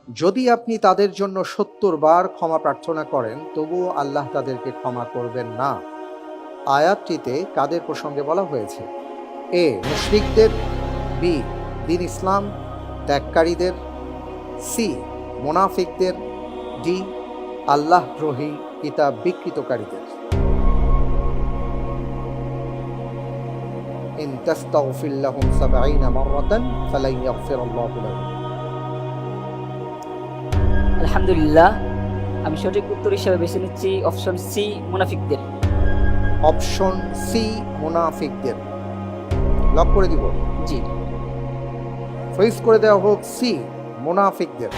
যদি আপনি তাদের জন্য ৭০ বার ক্ষমা প্রার্থনা করেন তবুও আল্লাহ তাদেরকে ক্ষমা করবেন না। আয়াতটিতে কাদের প্রসঙ্গে বলা হয়েছে? এ মুশরিকদের, বি দ্বীন ইসলাম ত্যাগকারীদের, সি মুনাফিকদের, ডি আল্লাহদ্রোহী কিতাব বিকৃতকারীদের। ইন তাস্তাগফির লাহুম ৭০ মাররাতান ফালান ইয়াগফিরাল্লাহু লাহুম। আলহামদুলিল্লাহ, আমি সঠিক উত্তর হিসেবে বেছে নিচ্ছি অপশন সি, মুনাফিকদের। অপশন সি মুনাফিকদের লক করে দিব। জি। ফ্রিজ করে দেওয়া হোক সি মুনাফিকদের।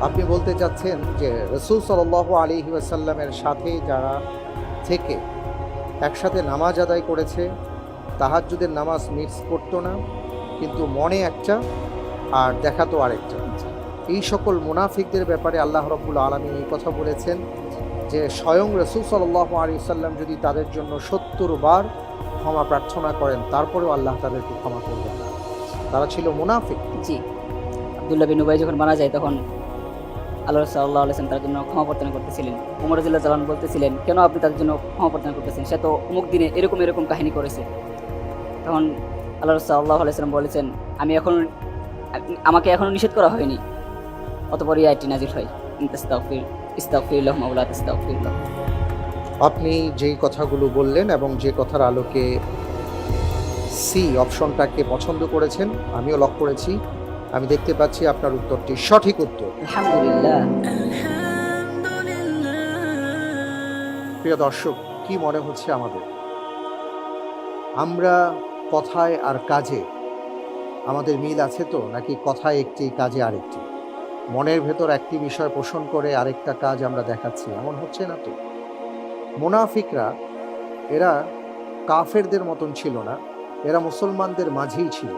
আপনি বলতে চাচ্ছেন যে রাসূল সাল্লাল্লাহু আলাইহি ওয়াসাল্লামের সাথে যারা থেকে একসাথে নামাজ আদায় করেছে, তাহাজ্জুদের নামাজ মিস করতো না, কিন্তু মনে একটা আর দেখাতো আরেকটা, এই সকল মুনাফিকদের ব্যাপারে আল্লাহ রাব্বুল আলামিন এই কথা বলেছেন যে স্বয়ং রাসূল সাল্লাল্লাহু আলাইহি ওয়াসাল্লাম যদি তাদের জন্য ৭০ বার ক্ষমা প্রার্থনা করেন তারপরেও আল্লাহ তাদেরকে ক্ষমা করবেন না। তারা ছিল মুনাফিক। জি। আব্দুল্লাহ বিন উবাই যখন মারা যায় তখন আল্লাহ সাল্লাল্লাহু আলাইহি ওয়াসাল্লাম তার জন্য ক্ষমা প্রার্থনা করতেছিলেন। ওমর রাদিয়াল্লাহু তাআলা বলতেছিলেন, কেন আপনি তাদের জন্য ক্ষমা প্রার্থনা করতেছেন? সে তো অমুক দিনে এরকম এরকম কাহিনী করেছে। তখন আল্লাহ সাল্লাল্লাহু আলাইহি ওয়াসাল্লাম বলেছেন, আমাকে এখনো নিষেধ করা হয়নি। অতঃপর এই আয়াতটি নাযিল হয়, ইস্তাগফির লাহুম আও লা তাস্তাগফির লাহুম। আপনি যেই কথাগুলো বললেন এবং যে কথার আলোকে সি অপশনটাকে পছন্দ করেছেন, আমিও লক করেছি। আমি দেখতে পাচ্ছি আপনার উত্তরটি সঠিক উত্তর। আলহামদুলিল্লাহ। প্রিয় দর্শক, কি মনে হচ্ছে আমাদের? আমরা কথায় আর কাজে আমাদের মিল আছে তো, নাকি কথায় একটি কাজে আরেকটি? মনের ভেতর একটি বিষয় পোষণ করে আরেকটা কাজ আমরা দেখাচ্ছি, এমন হচ্ছে না তো? মুনাফিকরা এরা কাফেরদের মতন ছিল না, এরা মুসলমানদের মাঝেই ছিল,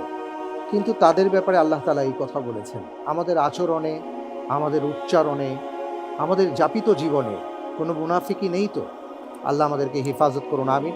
কিন্তু তাদের ব্যাপারে আল্লাহ তাআলা এই কথা বলেছেন। আমাদের আচরণে, আমাদের উচ্চারণে, আমাদের যাপিত জীবনে কোনো মুনাফিকই নেই তো? আল্লাহ আমাদেরকে হেফাজত করুন, আমিন।